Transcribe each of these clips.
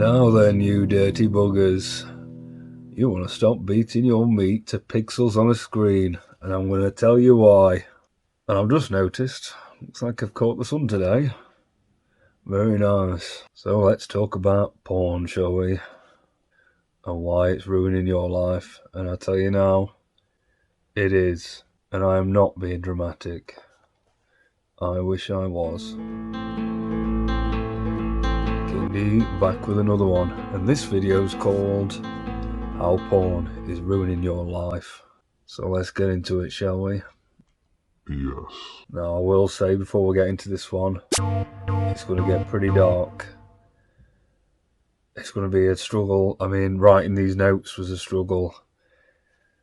Now then, you dirty buggers. You want to stop beating your meat to pixels on a screen, and I'm going to tell you why. And I've just noticed, looks like I've caught the sun today. Very nice. So let's talk about porn, shall we? And why it's ruining your life. And I tell you now, it is. And I am not being dramatic. I wish I was. Kindy back with another one, and this video is called How Porn is Ruining Your Life. So let's get into it, shall we? Yes. Now I will say before we get into this one, it's going to get pretty dark. It's going to be a struggle. I mean, writing these notes was a struggle.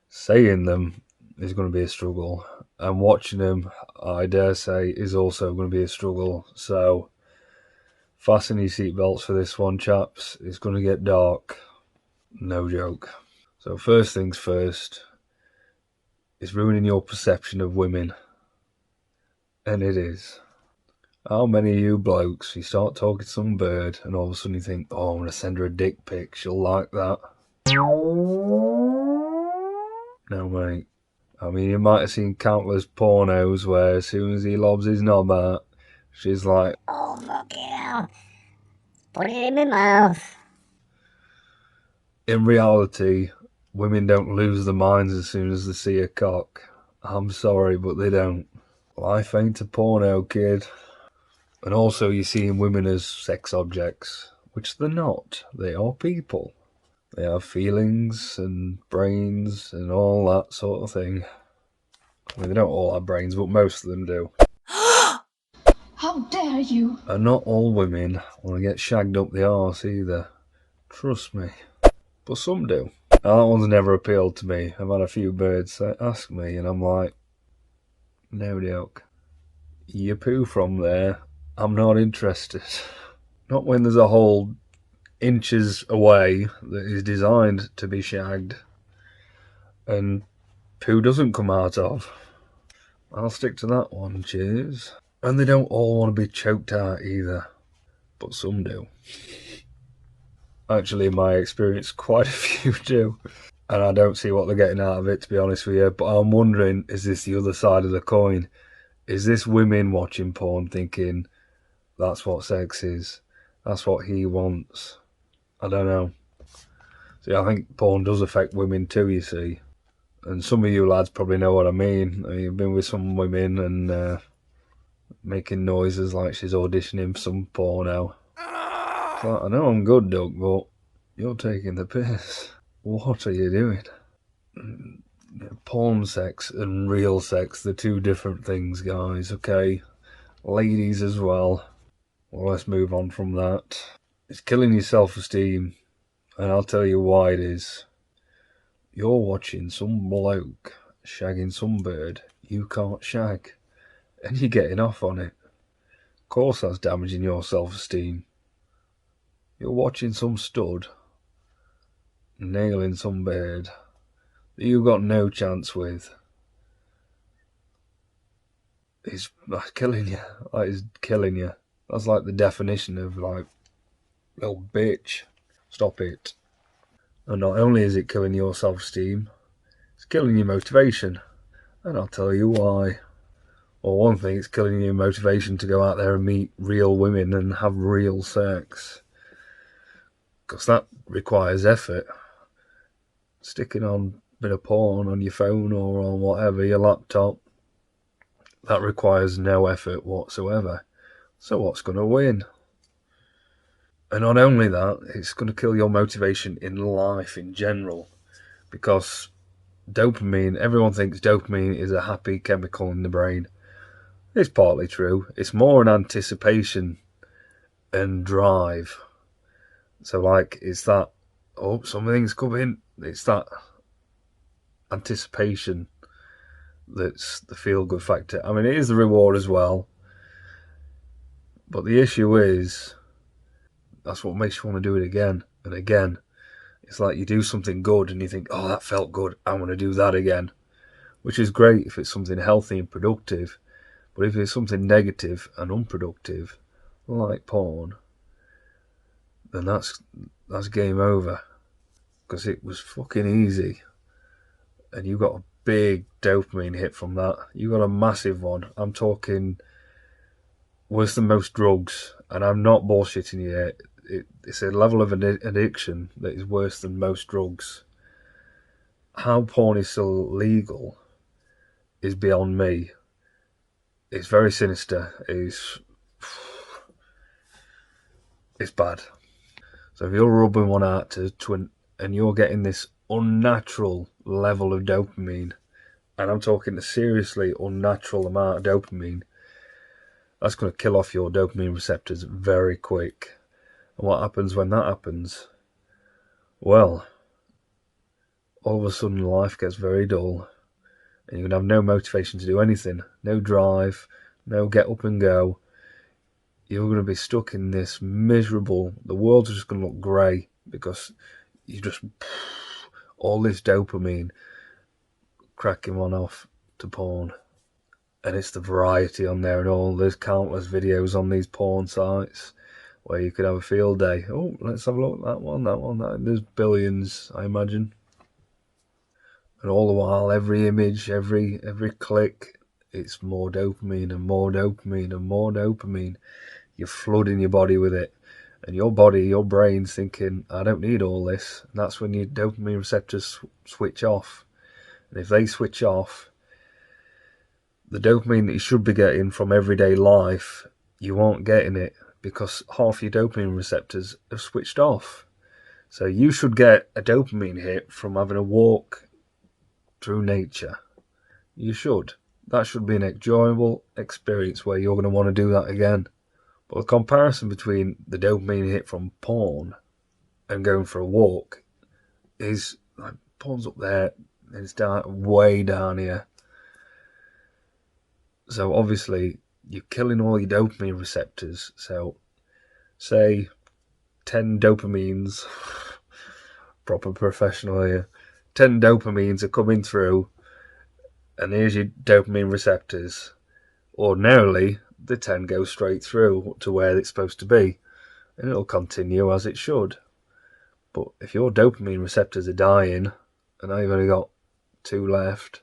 Saying them is going to be a struggle. And watching them, I dare say, is also going to be a struggle. So fasten your seatbelts for this one, chaps. It's going to get dark. No joke. So first things first, it's ruining your perception of women. And it is. How many of you blokes, you start talking to some bird and all of a sudden you think, oh, I'm going to send her a dick pic, she'll like that. No, mate. I mean, you might have seen countless pornos where as soon as he lobs his knob out, she's like, oh, fuck yeah, put it in my mouth. In reality, women don't lose their minds as soon as they see a cock. I'm sorry, but they don't. Life ain't a porno, kid. And also you're seeing women as sex objects, which they're not. They are people. They have feelings and brains and all that sort of thing. I mean, they don't all have brains, but most of them do. How dare you! And not all women want to get shagged up the arse either. Trust me. But some do. Now, that one's never appealed to me. I've had a few birds ask me, and I'm like, no joke. You poo from there. I'm not interested. Not when there's a hole inches away that is designed to be shagged and poo doesn't come out of. I'll stick to that one, cheers. And they don't all want to be choked out either, but some do. Actually, in my experience, quite a few do. And I don't see what they're getting out of it, to be honest with you. But I'm wondering, is this the other side of the coin? Is this women watching porn thinking, that's what sex is, that's what he wants? I don't know. See, I think porn does affect women too, you see. And some of you lads probably know what I mean. You've been with some women and making noises like she's auditioning for some porno. So I know I'm good, Doug, but you're taking the piss. What are you doing? Porn sex and real sex, they're two different things, guys, okay? Ladies as well. Well, let's move on from that. It's killing your self-esteem, and I'll tell you why it is. You're watching some bloke shagging some bird you can't shag, and you're getting off on it. Of course that's damaging your self-esteem. You're watching some stud nailing some bird that you've got no chance with. That's killing you. That is killing you. That's like the definition of like, little bitch. Stop it. And not only is it killing your self-esteem, it's killing your motivation. And I'll tell you why. Well, one thing, it's killing your motivation to go out there and meet real women and have real sex. Because that requires effort. Sticking on a bit of porn on your phone or on whatever, your laptop, that requires no effort whatsoever. So what's going to win? And not only that, it's going to kill your motivation in life in general. Because dopamine, everyone thinks dopamine is a happy chemical in the brain. It's partly true. It's more an anticipation and drive. So like, it's that, oh, something's coming. It's that anticipation that's the feel-good factor. I mean, it is the reward as well. But the issue is, that's what makes you want to do it again and again. It's like you do something good and you think, oh, that felt good, I want to do that again. Which is great if it's something healthy and productive. But if it's something negative and unproductive, like porn, then that's game over, because it was fucking easy, and you got a big dopamine hit from that. You got a massive one. I'm talking worse than most drugs, and I'm not bullshitting you. It's a level of addiction that is worse than most drugs. How porn is still legal is beyond me. It's very sinister. It's bad. So if you're rubbing one out and you're getting this unnatural level of dopamine, and I'm talking a seriously unnatural amount of dopamine, that's going to kill off your dopamine receptors very quick. And what happens when that happens? Well, all of a sudden life gets very dull, and you're going to have no motivation to do anything, no drive, no get up and go. You're going to be stuck in this miserable, the world's just going to look grey, because you just, all this dopamine cracking one off to porn. And it's the variety on there and all. There's countless videos on these porn sites where you could have a field day. Oh, let's have a look at that one, that. There's billions, I imagine. And all the while, every image, every click, it's more dopamine and more dopamine and more dopamine. You're flooding your body with it. And your body, your brain's thinking, I don't need all this. And that's when your dopamine receptors switch off. And if they switch off, the dopamine that you should be getting from everyday life, you won't getting it, because half your dopamine receptors have switched off. So you should get a dopamine hit from having a walk through nature. You should. That should be an enjoyable experience where you're going to want to do that again. But the comparison between the dopamine hit from porn and going for a walk is like, porn's up there and it's down way down here. So obviously you're killing all your dopamine receptors. So say 10 dopamines, proper professional here, 10 dopamines are coming through, and here's your dopamine receptors. Ordinarily, the 10 go straight through to where it's supposed to be, and it'll continue as it should. But if your dopamine receptors are dying, and now you've only got 2 left,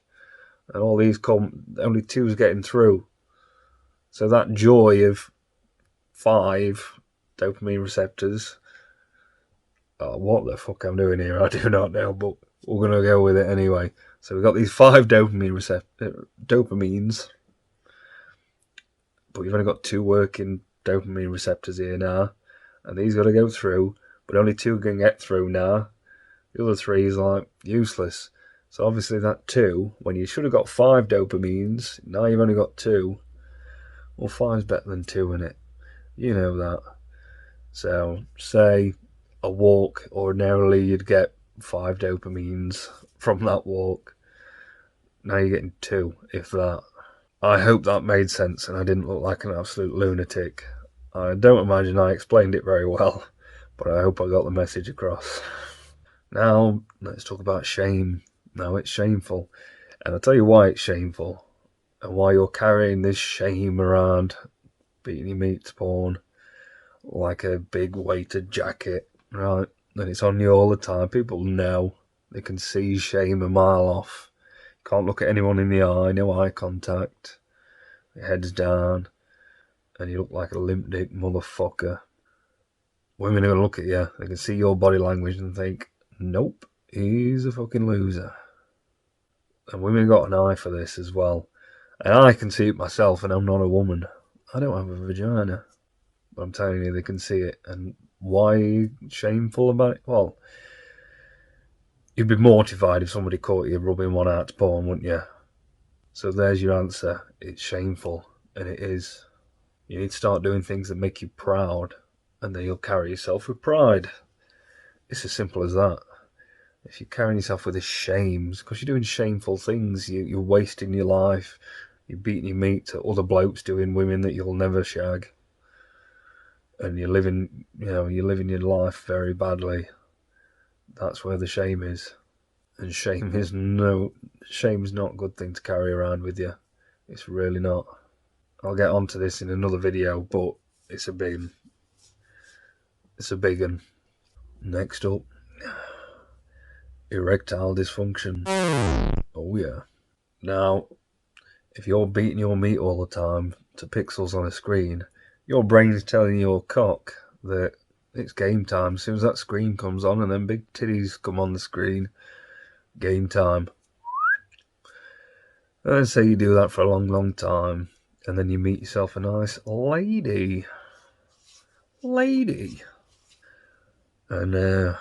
and all these only 2's getting through. So that joy of 5 dopamine receptors, what the fuck I'm doing here, I do not know, but we're going to go with it anyway. So we've got these 5 dopamines, but you've only got 2 working dopamine receptors here now, and these got to go through, but only 2 can get through now. The other 3 is like useless. So obviously that 2, when you should have got 5 dopamines, now you've only got 2. Well, 5's better than 2, innit? You know that. So say a walk, ordinarily you'd get 5 dopamines from that walk. Now you're getting 2, if that. I hope that made sense and I didn't look like an absolute lunatic. I don't imagine I explained it very well, but I hope I got the message across. Now, let's talk about shame. Now, it's shameful. And I'll tell you why it's shameful. And why you're carrying this shame around, beating your meat to porn, like a big weighted jacket, right? And it's on you all the time. People know. They can see shame a mile off. Can't look at anyone in the eye, no eye contact. Your head's down, and you look like a limp dick motherfucker. Women are going to look at you, they can see your body language and think, nope, he's a fucking loser. And women got an eye for this as well. And I can see it myself, and I'm not a woman. I don't have a vagina. But I'm telling you, they can see it. And why are you shameful about it? Well, you'd be mortified if somebody caught you rubbing one out to porn, wouldn't you? So there's your answer. It's shameful, and it is. You need to start doing things that make you proud, and then you'll carry yourself with pride. It's as simple as that. If you're carrying yourself with this shame, because you're doing shameful things, you're wasting your life, you're beating your meat to other blokes doing women that you'll never shag, and you're living your life very badly. That's where the shame is. And shame's not a good thing to carry around with you. It's really not. I'll get onto this in another video, but it's a big It's a big one. Next up, erectile dysfunction. Oh yeah. Now, if you're beating your meat all the time to pixels on a screen, your brain's telling your cock that it's game time. As soon as that screen comes on and then big titties come on the screen, game time. And say you do that for a long, long time, and then you meet yourself a nice lady. And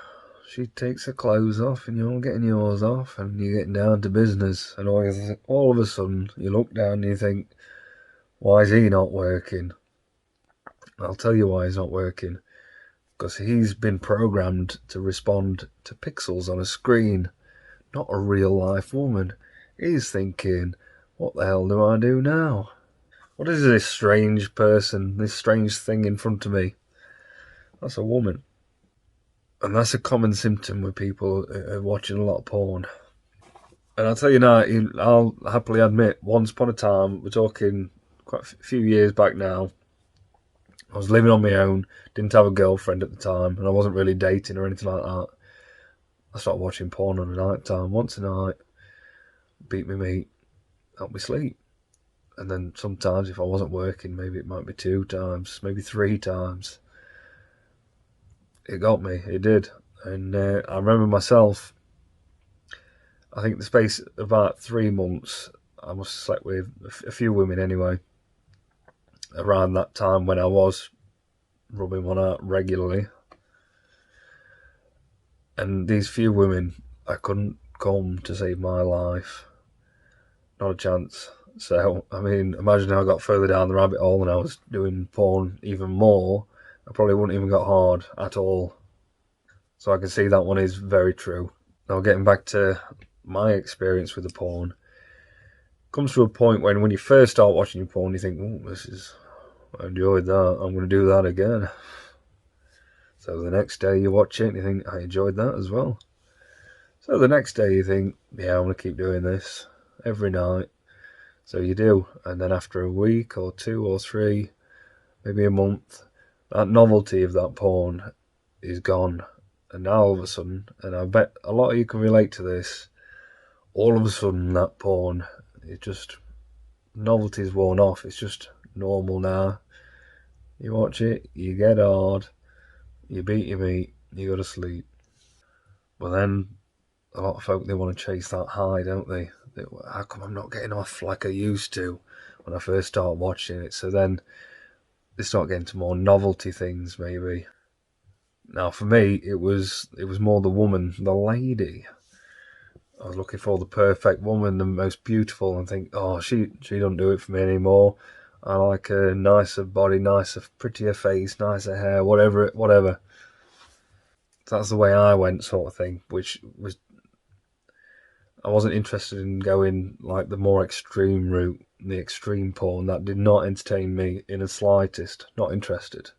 she takes her clothes off, and you're getting yours off, and you're getting down to business. And all of a sudden, you look down and you think, why is he not working? I'll tell you why he's not working. Because he's been programmed to respond to pixels on a screen, not a real life woman. He's thinking, what the hell do I do now? What is this strange person, this strange thing in front of me? That's a woman. And that's a common symptom with people watching a lot of porn. And I'll tell you now, I'll happily admit, once upon a time, we're talking quite a few years back now, I was living on my own, didn't have a girlfriend at the time, and I wasn't really dating or anything like that. I started watching porn on a night time, once a night, beat me meat, help me sleep. And then sometimes if I wasn't working, maybe it might be 2 times, maybe 3 times. It got me, it did. And I remember myself, I think the space of about 3 months, I must have slept with a few women anyway, around that time when I was rubbing one out regularly. And these few women, I couldn't come to save my life. Not a chance. So, I mean, imagine how I got further down the rabbit hole and I was doing porn even more. I probably wouldn't even got hard at all. So I can see that one is very true. Now, getting back to my experience with the porn, comes to a point when you first start watching your porn, you think, I enjoyed that, I'm going to do that again. So the next day you watch it and you think, I enjoyed that as well. So the next day you think, yeah, I'm going to keep doing this every night. So you do, and then after a week or 2 or 3, maybe a month, that novelty of that porn is gone. And now all of a sudden, and I bet a lot of you can relate to this, all of a sudden that porn, it just, novelty's worn off. It's just normal now. You watch it, you get hard, you beat your meat, you go to sleep. But then a lot of folk, they want to chase that high, don't they? How come I'm not getting off like I used to when I first started watching it? So then they start getting to more novelty things, maybe. Now for me, it was more the woman, the lady. I was looking for the perfect woman, the most beautiful, and think, oh, she don't do it for me anymore. I like a nicer body, nicer, prettier face, nicer hair, whatever. That's the way I went, sort of thing. Which was, I wasn't interested in going like the more extreme route, the extreme porn. That did not entertain me in the slightest. Not interested.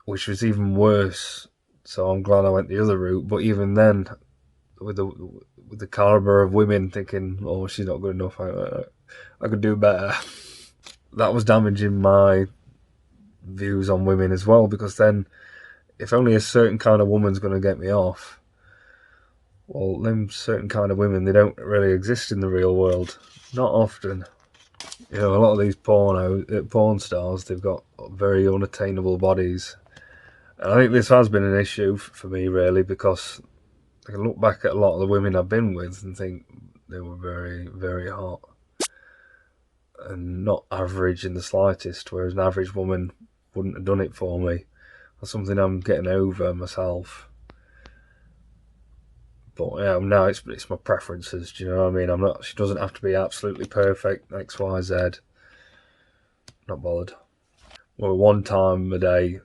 Which was even worse. So I'm glad I went the other route. But even then, with the caliber of women thinking, oh, she's not good enough, I could do better. That was damaging my views on women as well, because then if only a certain kind of woman's going to get me off, well, them certain kind of women, they don't really exist in the real world. Not often. You know, a lot of these porn stars, they've got very unattainable bodies. And I think this has been an issue for me, really, because I can look back at a lot of the women I've been with and think they were very, very hot. And not average in the slightest, whereas an average woman wouldn't have done it for me. That's something I'm getting over myself. But yeah, now it's my preferences. Do you know what I mean? She doesn't have to be absolutely perfect. X, Y, Z. Not bothered. Well, one time a day,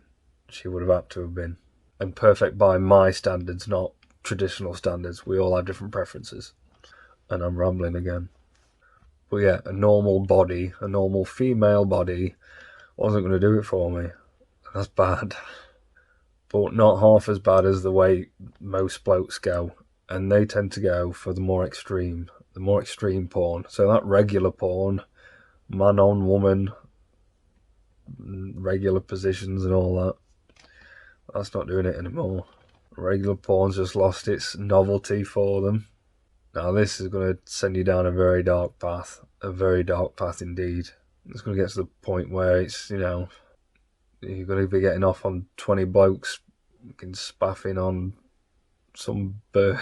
she would have had to have been, and perfect by my standards, not traditional standards. We all have different preferences. And I'm rambling again. But yeah, a normal body, a normal female body, wasn't going to do it for me. That's bad. But not half as bad as the way most blokes go. And they tend to go for the more extreme porn. So that regular porn, man on woman, regular positions and all that, That's not doing it anymore. Regular porn's just lost its novelty for them. Now this is going to send you down a very dark path. A very dark path indeed. It's going to get to the point where it's, you know, you're going to be getting off on 20 blokes spaffing on some bird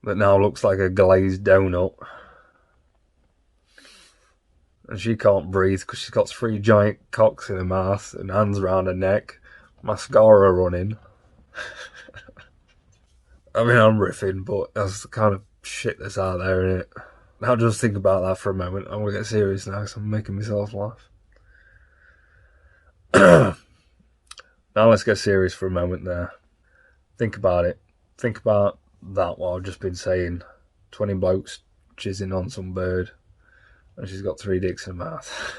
that now looks like a glazed donut. And she can't breathe because she's got 3 giant cocks in her mouth and hands around her neck, mascara running. I mean, I'm riffing, but that's the kind of shit that's out there, isn't it? Now just think about that for a moment. I'm going to get serious now because I'm making myself laugh. Now let's get serious for a moment there. Think about it. Think about that, what I've just been saying. 20 blokes jizzing on some bird, and she's got 3 dicks in her mouth.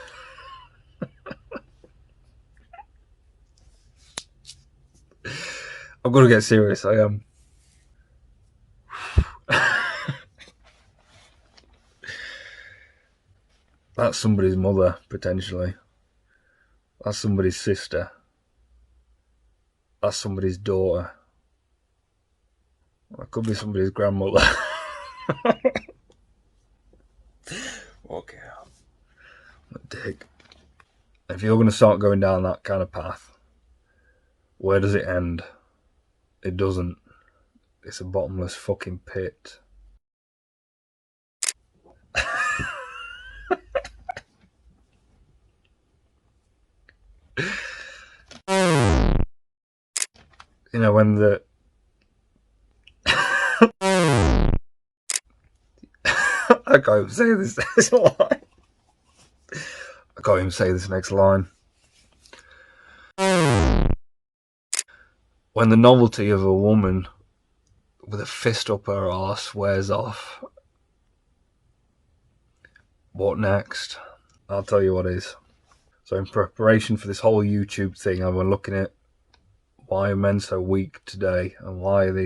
I'm going to get serious, I am. That's somebody's mother, potentially. That's somebody's sister. That's somebody's daughter. That could be somebody's grandmother. Okay. A dick. If you're going to start going down that kind of path, where does it end? It doesn't. It's a bottomless fucking pit. You know, when the... I can't even say this next line. I can't even say this next line. When the novelty of a woman with a fist up her arse wears off, what next? I'll tell you what is. So in preparation for this whole YouTube thing, I've been looking at why are men so weak today, and why is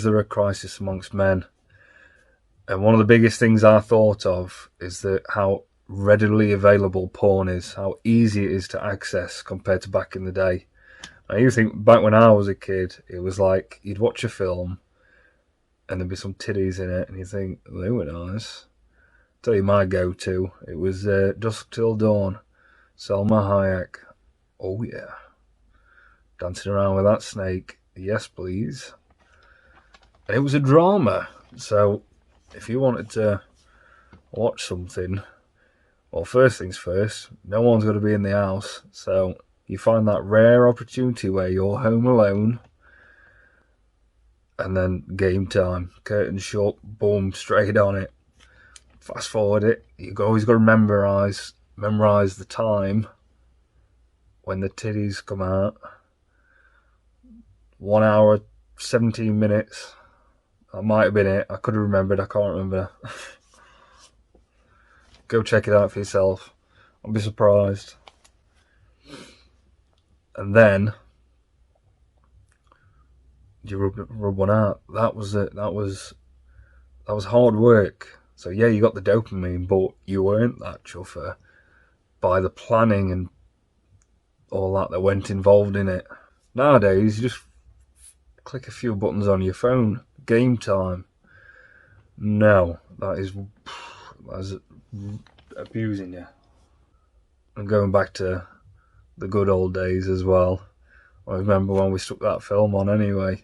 there a crisis amongst men? And one of the biggest things I thought of is that how readily available porn is, how easy it is to access compared to back in the day. Now you think back when I was a kid, it was like you'd watch a film and there'd be some titties in it, and you think they were nice. I'll tell you my go-to. It was Dusk Till Dawn, Selma Hayek. Oh yeah, dancing around with that snake. Yes, please. And it was a drama. So if you wanted to watch something, well, first things first, no one's going to be in the house. So you find that rare opportunity where you're home alone, and then game time, curtain shut, boom, straight on it. Fast forward it. You've always got to memorize the time when the titties come out. 1 hour, 17 minutes. That might have been it. I could have remembered. I can't remember. Go check it out for yourself. I'll be surprised. And then you rub one out. That was it. That was hard work. So yeah, you got the dopamine, but you weren't that chuffer by the planning and all that went involved in it. Nowadays, you just click a few buttons on your phone. Game time. No, that's abusing you. And going back to the good old days as well. I remember when we stuck that film on anyway.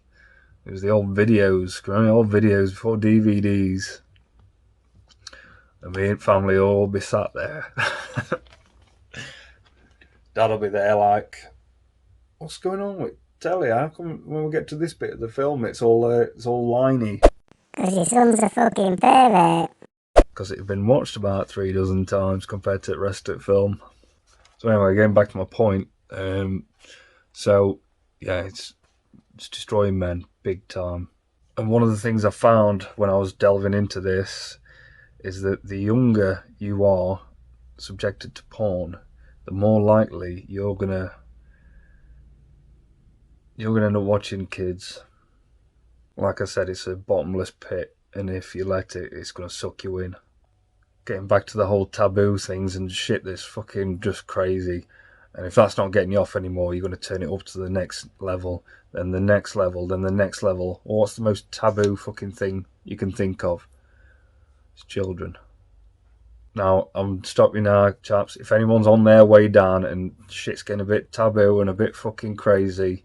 It was the old videos, old videos before DVDs. And me and family all be sat there. Dad'll be there like, what's going on with telly? How come when we get to this bit of the film it's all liney? Because your son's a fucking pervert. Because it had been watched about 3 dozen times compared to the rest of the film. So anyway, getting back to my point. So yeah, it's destroying men big time. And one of the things I found when I was delving into this is that the younger you are subjected to porn, the more likely you're gonna end up watching kids. Like I said, it's a bottomless pit, and if you let it, it's gonna suck you in. Getting back to the whole taboo things and shit that's fucking just crazy. And if that's not getting you off anymore, you're going to turn it up to the next level, then the next level, then the next level. Well, what's the most taboo fucking thing you can think of? It's children. Now, I'm stopping now, chaps. If anyone's on their way down and shit's getting a bit taboo and a bit fucking crazy,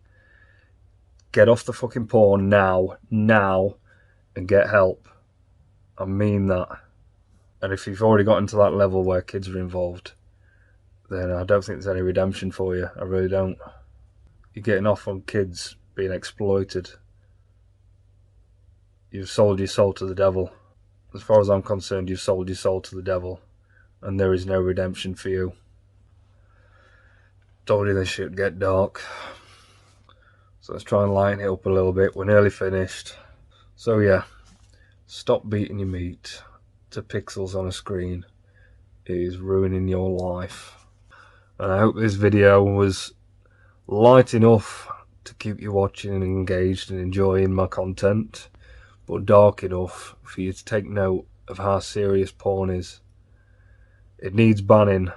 get off the fucking porn now, and get help. I mean that. And if you've already gotten to that level where kids are involved, then I don't think there's any redemption for you. I really don't. You're getting off on kids being exploited. You've sold your soul to the devil. As far as I'm concerned, you've sold your soul to the devil, and there is no redemption for you. Told you this shit get dark. So let's try and lighten it up a little bit. We're nearly finished. So yeah, stop beating your meat to pixels on a screen. It is ruining your life. And I hope this video was light enough to keep you watching and engaged and enjoying my content, but dark enough for you to take note of how serious porn is. It needs banning.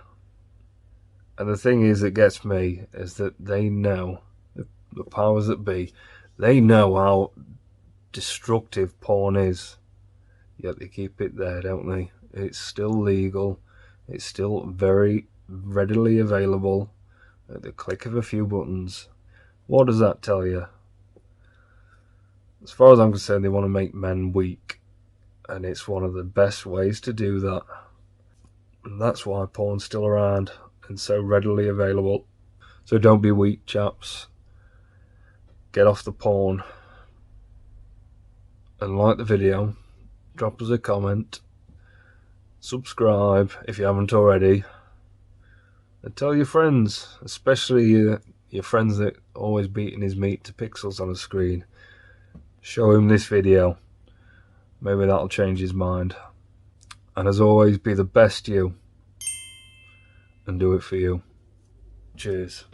And the thing is that gets me is that they know, the powers that be, they know how destructive porn is, yet they keep it there, don't they? It's still legal. It's still very readily available at the click of a few buttons. What does that tell you? As far as I'm concerned, they want to make men weak, and it's one of the best ways to do that. And that's why porn's still around and so readily available. So don't be weak, chaps. Get off the porn and like the video. Drop us a comment. Subscribe if you haven't already. And tell your friends, especially your friends that are always beating his meat to pixels on a screen. Show him this video. Maybe that'll change his mind. And as always, be the best you. And do it for you. Cheers.